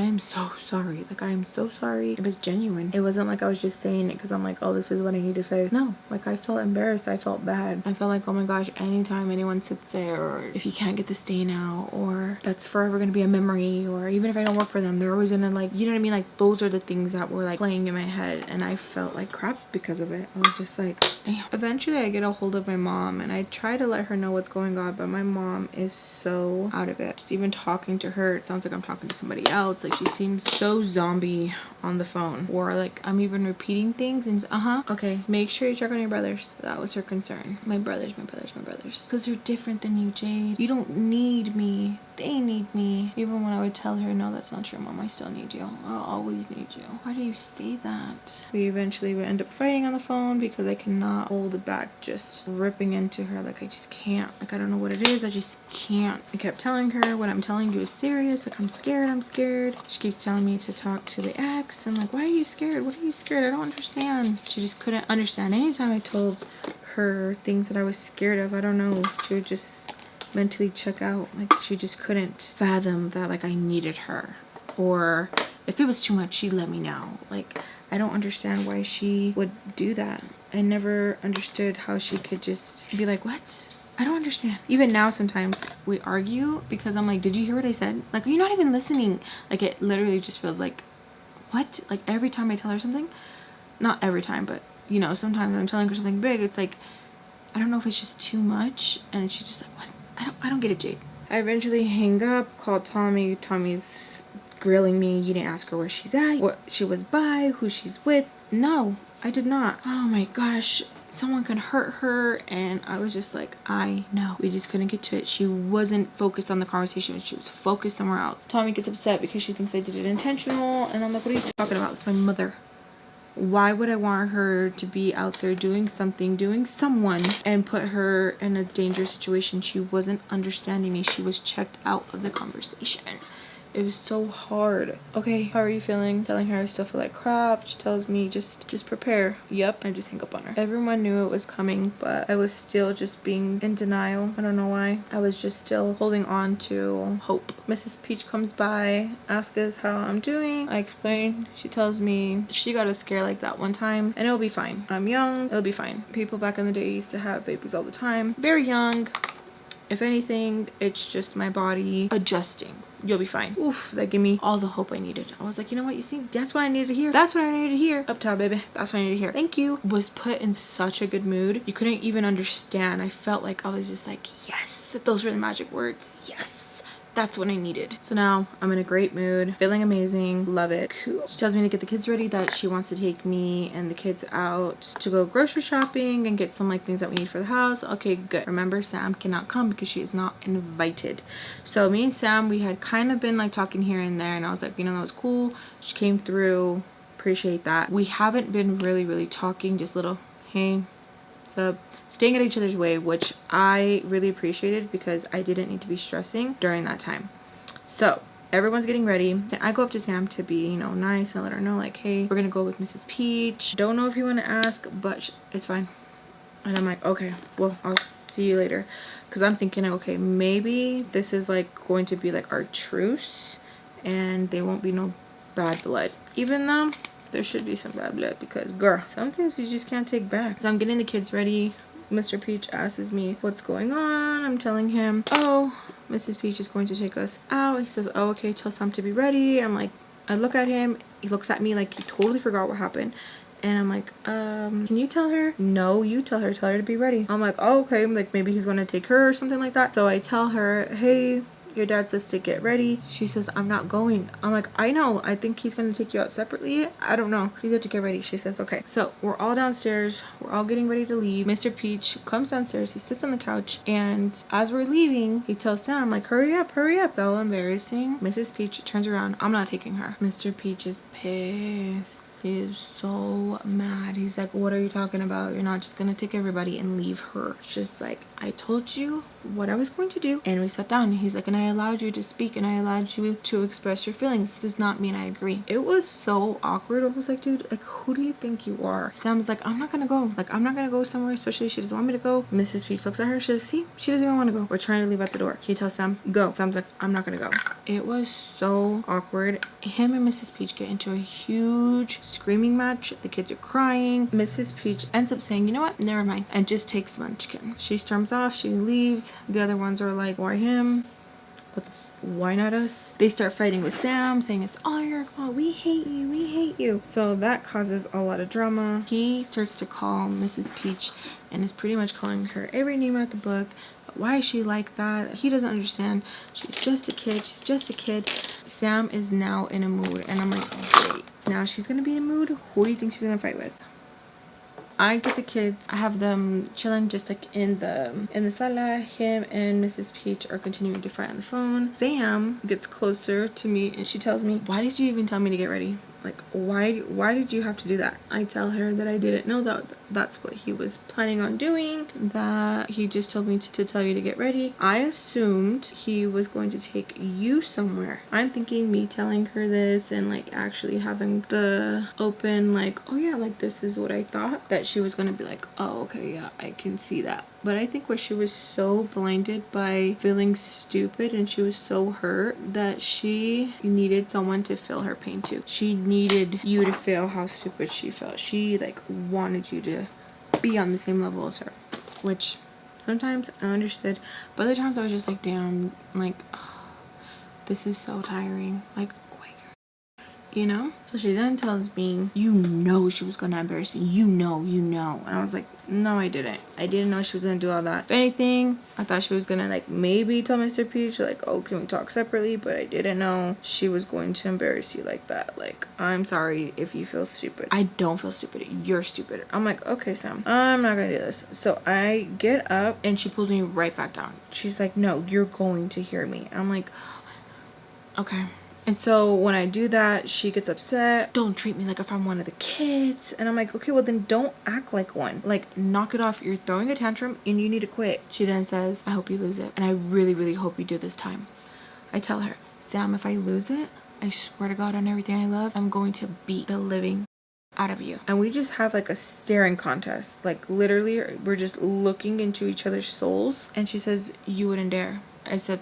am so sorry. Like I am so sorry. It was genuine. It wasn't like I was just saying it because I'm like, oh, this is what I need to say. No, like I felt embarrassed. I felt bad. I felt like, oh my gosh, anytime anyone sits there, or if you can't get the stain out, or that's forever gonna be a memory, or even if I don't work for them, they're always gonna like, you know what I mean? Like those are the things that were like playing in my head, and I felt like crap because of it. I was just like, damn. Eventually I get a hold of my mom and I try to let her know what's going on, but my mom is so out of it. Just even talking to her, it sounds like I'm talking to somebody else. Like she seems so zombie on the phone, or like I'm even repeating things and okay, make sure you check on your brothers. That was her concern. My brothers, because they're different than you, Jade. You don't need me, they need me. Even when I would tell her, no, that's not true, Mom, I still need you. I'll always need you. Why do you say that? We eventually would end up fighting on the phone because I cannot hold it back, just ripping into her. Like I just can't. Like I don't know what it is, I just can't. I kept telling her, what I'm telling you is serious. Like I'm scared. She keeps telling me to talk to the ex. I'm like, why are you scared? What are you scared? I don't understand. She just couldn't understand. Anytime I told her things that I was scared of, I don't know, she would just mentally check out. Like she just couldn't fathom that like I needed her, or if it was too much, she'd let me know. Like I don't understand why she would do that. I never understood how she could just be like, what? I don't understand. Even now sometimes we argue because I'm like, did you hear what I said? Like, are you not even listening? Like it literally just feels like, what? Like every time I tell her something, not every time, but you know, sometimes I'm telling her something big, it's like, I don't know if it's just too much, and she's just like, what? I don't get it, Jade. I eventually hang up, call Tommy. Tommy's grilling me. You didn't ask her where she's at, what she was by, who she's with. No, I did not. Oh my gosh. someone can hurt her. And I was just like, I know. We just couldn't get to it. She wasn't focused on the conversation. She was focused somewhere else. Tommy gets upset because she thinks I did it intentional. And I'm like, what are you talking about? It's my mother. Why would I want her to be out there doing something, doing someone, and put her in a dangerous situation? She wasn't understanding me. She was checked out of the conversation. It was so hard. Okay, how are you feeling? Telling her I still feel like crap. She tells me just prepare. Yep, I just hang up on her. Everyone knew it was coming, but I was still just being in denial. I don't know why. I was just still holding on to hope. Mrs. Peach comes by, asks us how I'm doing. I explain. She tells me she got a scare like that one time and it'll be fine. I'm young, it'll be fine. People back in the day used to have babies all the time. Very young. If anything, it's just my body adjusting. You'll be fine. Oof, that gave me all the hope I needed. I was like, you know what, you see, that's what I needed to hear. That's what I needed to hear. Up top, baby. That's what I needed to hear. Thank you. Was put in such a good mood. You couldn't even understand. I felt like I was just like, yes, those were the magic words. Yes. That's what I needed. So now I'm in a great mood, feeling amazing, love it. Cool. She tells me to get the kids ready, that she wants to take me and the kids out to go grocery shopping and get some like things that we need for the house. Okay, good. Remember, Sam cannot come because she is not invited. So me and Sam, we had kind of been like talking here and there, and I was like, you know, that was cool. She came through, appreciate that. We haven't been really talking, just little, hey, what's up? Staying at each other's way, which I really appreciated because I didn't need to be stressing during that time. So everyone's getting ready. I go up to Sam to be, you know, nice and let her know like, hey, we're gonna go with Mrs. Peach. Don't know if you want to ask, but it's fine. And I'm like, okay, well, I'll see you later. Because I'm thinking, okay, maybe this is like going to be like our truce and there won't be no bad blood, even though there should be some bad blood, because girl, some things you just can't take back. So I'm getting the kids ready. Mr. Peach asks me what's going on. I'm telling him, oh, Mrs. Peach is going to take us out. He says, oh, okay, tell Sam to be ready. I'm like, I look at him. He looks at me like he totally forgot what happened. And I'm like, can you tell her? No, you tell her to be ready. I'm like, oh, okay. Like maybe he's going to take her or something like that. So I tell her, hey, your dad says to get ready. She says, I'm not going. I'm like, I know. I think he's going to take you out separately. I don't know. He said to get ready. She says, okay. So we're all downstairs. We're all getting ready to leave. Mr. Peach comes downstairs. He sits on the couch. And as we're leaving, he tells Sam, like, hurry up, hurry up. So embarrassing. Mrs. Peach turns around. I'm not taking her. Mr. Peach is pissed. He is so mad. He's like, what are you talking about? You're not just gonna take everybody and leave her. She's like, I told you what I was going to do. And we sat down. And he's like, and I allowed you to speak and I allowed you to express your feelings. This does not mean I agree. It was so awkward. I was like, dude, like, who do you think you are? Sam's like, I'm not gonna go. Like, I'm not gonna go somewhere, especially she doesn't want me to go. Mrs. Peach looks at her. She says, see, she doesn't even want to go. We're trying to leave at the door. He tells Sam, go. Sam's like, I'm not gonna go. It was so awkward. Him and Mrs. Peach get into a huge screaming match. The kids are crying. Mrs. Peach ends up saying, you know what, never mind, and just takes Munchkin. She storms off. She leaves. The other ones are like, why him? Why not us? They start fighting with Sam, saying it's all your fault. We hate you. We hate you. So that causes a lot of drama. He starts to call Mrs. Peach and is pretty much calling her every name out the book. Why is she like that? He doesn't understand. She's just a kid. She's just a kid. Sam is now in a mood. And I'm like, wait. Now she's going to be in a mood? Who do you think she's going to fight with? I get the kids. I have them chilling just like in the sala. Him and Mrs. Peach are continuing to fight on the phone. Sam gets closer to me and she tells me, why did you even tell me to get ready? Like, why did you have to do that? I tell her that I didn't know that that's what he was planning on doing, that he just told me to tell you to get ready. I assumed he was going to take you somewhere. I'm thinking me telling her this and like actually having the open like, oh yeah, like this is what I thought, that she was going to be like, oh okay, yeah, I can see that. But I think where she was so blinded by feeling stupid and she was so hurt that she needed someone to feel her pain too. She needed you to feel how stupid she felt. She like wanted you to be on the same level as her, which sometimes I understood, but other times I was just like, damn, like, oh, this is so tiring. Like, you know? So she then tells me, you know she was gonna embarrass me. You know. And I was like, no, I didn't. I didn't know she was gonna do all that. If anything, I thought she was gonna like maybe tell Mr. Peach like, oh, can we talk separately? But I didn't know she was going to embarrass you like that. Like, I'm sorry if you feel stupid. I don't feel stupid. You're stupid. I'm like, okay, Sam, I'm not gonna do this. So I get up and she pulls me right back down. She's like, no, you're going to hear me. I'm like, okay. And so when I do that, she gets upset. Don't treat me like if I'm one of the kids. And I'm like, okay, well then don't act like one. Like, knock it off. You're throwing a tantrum and you need to quit. She then says, I hope you lose it. And I really, really hope you do this time. I tell her, Sam, if I lose it, I swear to God on everything I love, I'm going to beat the living out of you. And we just have like a staring contest. Like literally, we're just looking into each other's souls. And she says, you wouldn't dare. I said,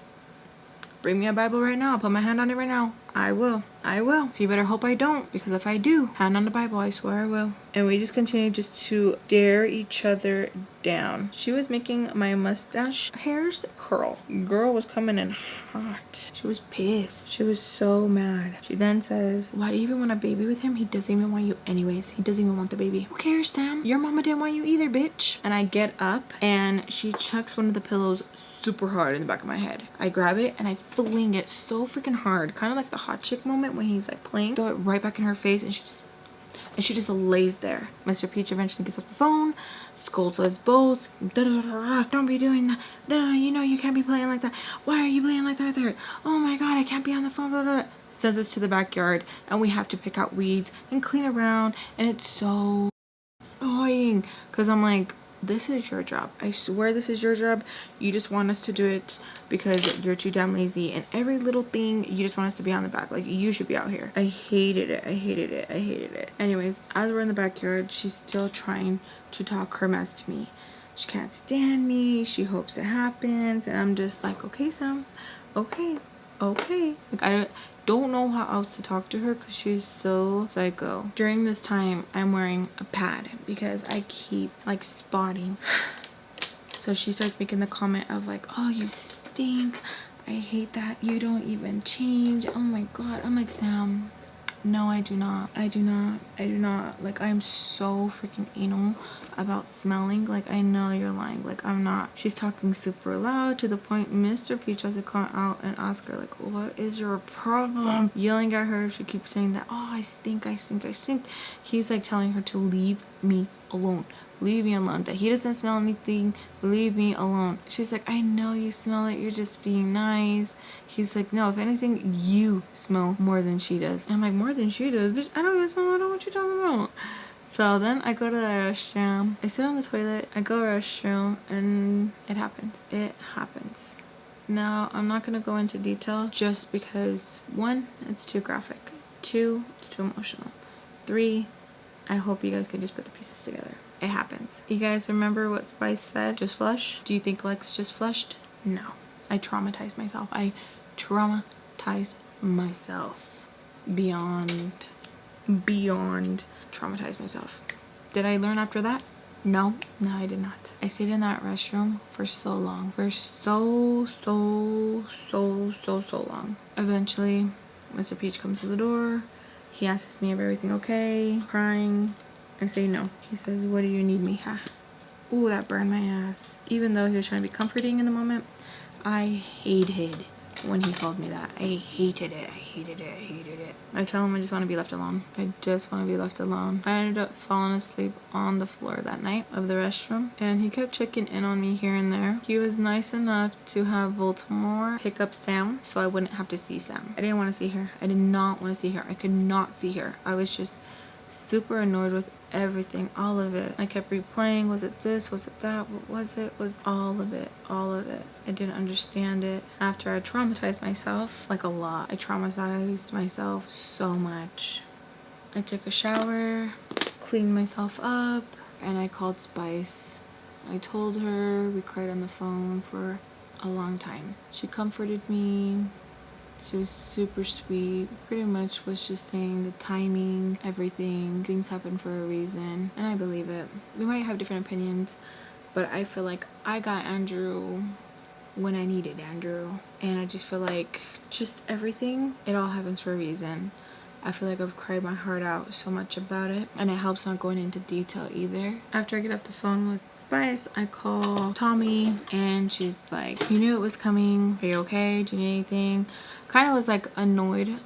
bring me a Bible right now. I'll put my hand on it right now. I will. So you better hope I don't, because if I do, hand on the Bible, I swear I will. And we just continue just to dare each other down. She was making my mustache hairs curl. Girl was coming in hot. She was pissed. She was so mad. She then says, why do you even want a baby with him? He doesn't even want you anyways. He doesn't even want the baby. Who cares, Sam? Your mama didn't want you either, bitch. And I get up and she chucks one of the pillows super hard in the back of my head. I grab it and I fling it so freaking hard. Kind of like the hot chick moment when he's like playing. Throw it right back in her face and she just lays there. Mr. Peach eventually gets off the phone, scolds us both. Don't be doing that. You know you can't be playing like that. Why are you playing like that with her? Oh my God, I can't be on the phone. Sends us to the backyard and we have to pick out weeds and clean around. And it's so annoying because I'm like, this is your job. I swear this is your job. You just want us to do it because you're too damn lazy, and every little thing you just want us to be on the back. Like, you should be out here. I hated it. Anyways, as we're in the backyard, she's still trying to talk her mess to me. She can't stand me. She hopes it happens. And I'm just like, okay, Sam. Okay. Like, I don't know how else to talk to her because she's so psycho. During this time, I'm wearing a pad because I keep like spotting. So she starts making the comment of like, oh, you stink. I hate that you don't even change. Oh my God. I'm like, Sam, no, I do not. Like, I'm so freaking anal about smelling. Like, I know you're lying. Like, I'm not. She's talking super loud to the point Mr. Peach has to come out and ask her, like, what is your problem? Yelling at her. She keeps saying that, oh, I stink. He's like telling her to leave me alone. Leave me alone. That he doesn't smell anything. Leave me alone. She's like, I know you smell it. You're just being nice. He's like, no, if anything, you smell more than she does. I'm like, more than she does? Bitch, I don't even smell. I don't know what you're talking about. So then I go to the restroom. I sit on the toilet. I go to the restroom and it happens. Now, I'm not going to go into detail just because 1, it's too graphic. 2, it's too emotional. 3, I hope you guys can just put the pieces together. It happens. You guys remember what Spice said? Just flush? Do you think Lex just flushed? No. I traumatized myself. Beyond traumatized myself. Did I learn after that? No, I did not. I stayed in that restroom for so long. For so long. Eventually, Mr. Peach comes to the door. He asks me if everything okay, crying. I say no. He says, what do you need me? Ha. Ooh, that burned my ass. Even though he was trying to be comforting in the moment, I hated when he told me that. I hated it. I tell him I just want to be left alone. I ended up falling asleep on the floor that night of the restroom, and he kept checking in on me here and there. He was nice enough to have Baltimore pick up Sam so I wouldn't have to see Sam. I didn't want to see her. I did not want to see her. I could not see her. I was just super annoyed with everything, all of it. I kept replaying, was it this, was it that, what was it? Was all of it. I didn't understand it. After I traumatized myself, like a lot. I traumatized myself so much. I took a shower, cleaned myself up, and I called Spice. I told her, we cried on the phone for a long time. She comforted me. She was super sweet. Pretty much was just saying the timing, everything, things happen for a reason, and I believe it. We might have different opinions, but I feel like I got Andrew when I needed Andrew, and I just feel like just everything, it all happens for a reason. I feel like I've cried my heart out so much about it, and it helps not going into detail either. After I get off the phone with Spice, I call Tommy, and she's like, you knew it was coming. Are you okay? Do you need anything? Kind of was like annoyed,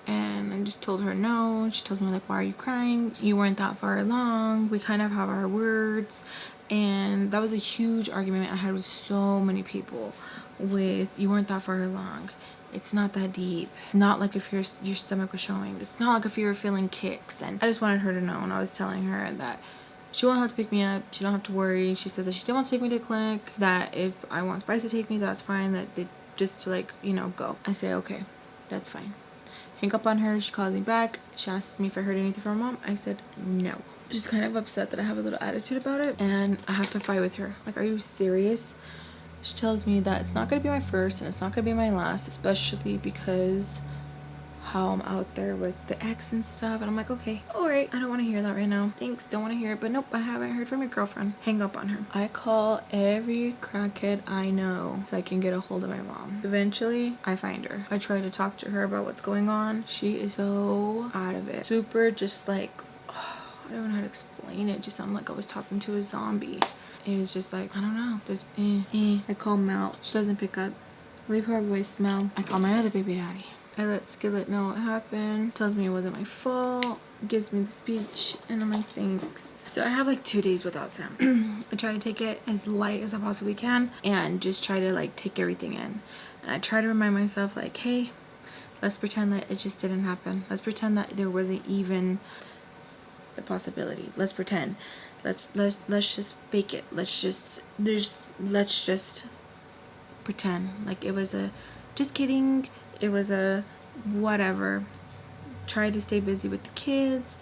and I just told her no. She told me like, why are you crying? You weren't that far along. We kind of have our words. And that was a huge argument I had with so many people, with you weren't that far along. It's not that deep. Not like if your stomach was showing. It's not like if you were feeling kicks. And I just wanted her to know, and I was telling her that she won't have to pick me up. She don't have to worry. She says that she still wants to take me to the clinic, that if I want Spice to take me, that's fine, that they just to like, you know, go. I say, okay, that's fine. Hang up on her. She calls me back. She asks me if I heard anything from her mom. I said no. She's kind of upset that I have a little attitude about it, and I have to fight with her. Like, are you serious? She tells me that it's not going to be my first and it's not going to be my last, especially because how I'm out there with the ex and stuff. And I'm like, okay, all right, I don't want to hear that right now. Thanks, don't want to hear it. But nope, I haven't heard from your girlfriend. Hang up on her. I call every crackhead I know so I can get a hold of my mom. Eventually, I find her. I try to talk to her about what's going on. She is so out of it. Super just like, I don't know how to explain it. Just sounded like I was talking to a zombie. It was just like, I don't know, just I call Mel. She doesn't pick up. Leave her a voicemail. I call my other baby daddy. I let Skillet know what happened. Tells me it wasn't my fault. Gives me the speech, and I'm like, thanks. So I have like 2 days without Sam. I try to take it as light as I possibly can and just try to like take everything in. And I try to remind myself like, hey, let's pretend that it just didn't happen. Let's pretend that there wasn't even the possibility. Let's pretend. Let's just fake it. Let's just pretend like it was a just kidding. It was a whatever. Try to stay busy with the kids,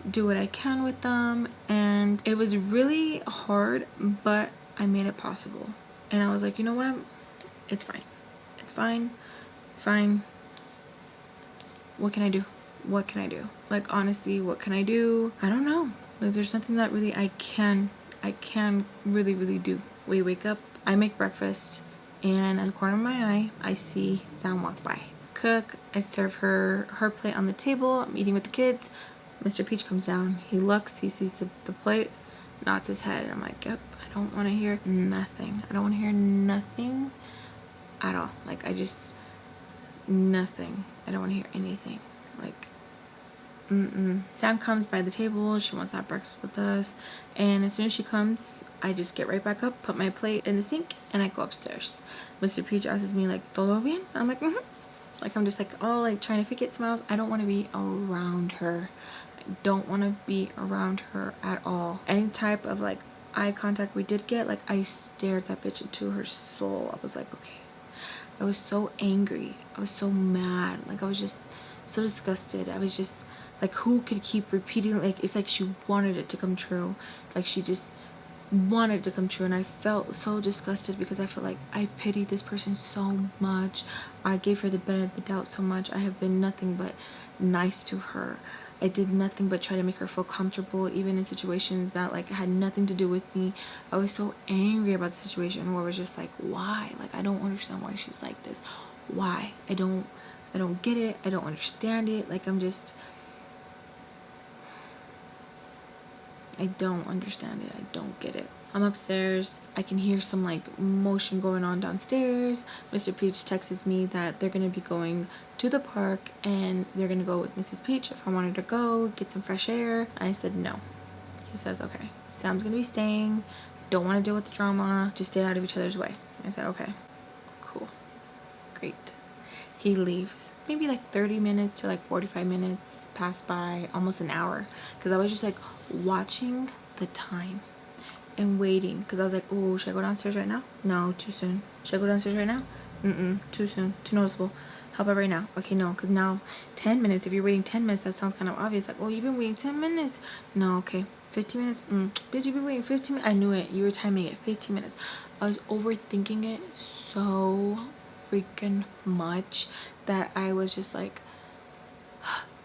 do what I can with them, and it was really hard, but I made it possible. And I was like, you know what? It's fine. It's fine. It's fine. What can I do? What can I do? Like, honestly, what can I do? I don't know. Like, there's nothing that really I can really do. We wake up, I make breakfast, and in the corner of my eye, I see Sam walk by. Cook, I serve her plate on the table. I'm eating with the kids. Mr. Peach comes down. He looks, he sees the plate, nods his head. I'm like, yep, I don't want to hear nothing. I don't want to hear nothing at all. Like, nothing. I don't want to hear anything. Like, Sam comes by the table. She wants to have breakfast with us, and as soon as she comes, I just get right back up, put my plate in the sink, and I go upstairs. Mr. Peach asks me like, "Todo bien?" I'm like, Like, I'm just like, oh, like trying to fake it smiles. I don't want to be around her. I don't want to be around her at all. Any type of like eye contact we did get, like, I stared that bitch into her soul. I was like, okay. I was so angry. I was so mad. Like, I was just so disgusted. I was just like, who could keep repeating? Like, it's like she wanted it to come true. Like, she just wanted it to come true. And I felt so disgusted because I felt like I pitied this person so much. I gave her the benefit of the doubt so much. I have been nothing but nice to her. I did nothing but try to make her feel comfortable, even in situations that like had nothing to do with me. I was so angry about the situation where it was just like, why? Like, I don't understand why she's like this. Why? I don't get it. I don't understand it. Like, I don't understand it. I don't get it. I'm upstairs. I can hear some like motion going on downstairs. Mr. Peach texts me that they're going to be going to the park and they're going to go with Mrs. Peach if I wanted to go get some fresh air. I said no. He says, okay, Sam's going to be staying. Don't want to deal with the drama. Just stay out of each other's way. I said, okay, cool, great. He leaves. Maybe like 30 minutes to like 45 minutes passed by, almost an hour, because I was just like watching the time and waiting, because I was like, oh, should I go downstairs right now? No, too soon. Should I go downstairs right now? Too soon, too noticeable. How about right now? Okay, no, because now 10 minutes, if you're waiting 10 minutes, that sounds kind of obvious. Like, oh, you've been waiting 10 minutes. No, okay, 15 minutes. Bitch, you've been waiting 15 minutes. I knew it. You were timing it. 15 minutes. I was overthinking it so freaking much that I was just like,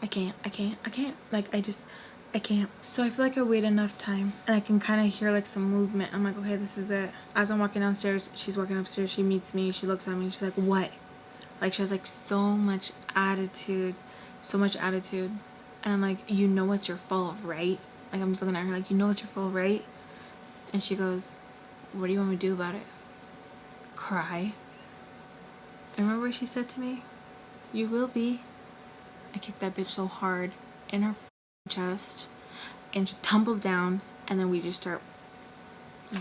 I can't. Like, I can't. So I feel like I wait enough time and I can kind of hear like some movement. I'm like, okay, this is it. As I'm walking downstairs, she's walking upstairs. She meets me. She looks at me. She's like, what? Like, she has like so much attitude. so much attitude. And I'm like, you know it's your fault, right? Like, I'm just looking at her like, you know it's your fault, right? And she goes, what do you want me to do about it? Cry? And remember what she said to me? You will be. I kicked that bitch so hard in her chest, and she tumbles down, and then we just start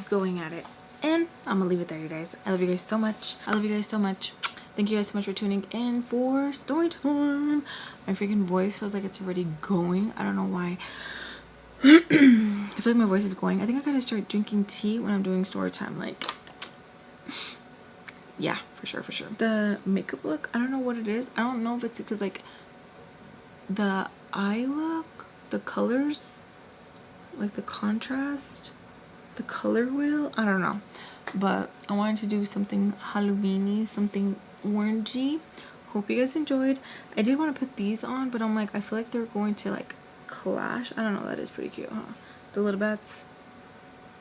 going at it. And I'm gonna leave it there, you guys. I love you guys so much. I love you guys so much. Thank you guys so much for tuning in for story time. My freaking voice feels like it's already going. I don't know why. I feel like my voice is going. I think I gotta start drinking tea when I'm doing story time. Like, yeah, for sure, for sure. The makeup look, I don't know what it is. I don't know if it's because like the eye look, the colors, like the contrast, the color wheel, I don't know. But I wanted to do something Halloween-y, something orangey. Hope you guys enjoyed. I did want to put these on, but I'm like, I feel like they're going to like clash. I don't know. That is pretty cute, huh? The little bats.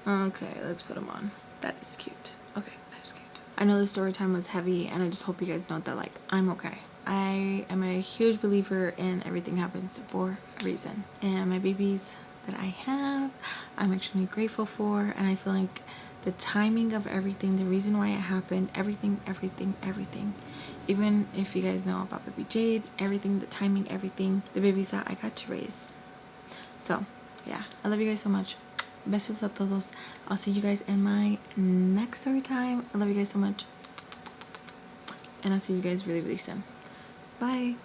Okay, let's put them on. That is cute. Okay, that is cute. I know the story time was heavy, and I just hope you guys know that like I'm okay. I am a huge believer in everything happens for a reason, and my babies that I have, I'm extremely grateful for, and I feel like the timing of everything, the reason why it happened, everything. Even if you guys know about baby Jade, everything, the timing, everything, the babies that I got to raise. So yeah, I love you guys so much. Besos a todos. I'll see you guys in my next story time. I love you guys so much, and I'll see you guys really, really soon. Bye.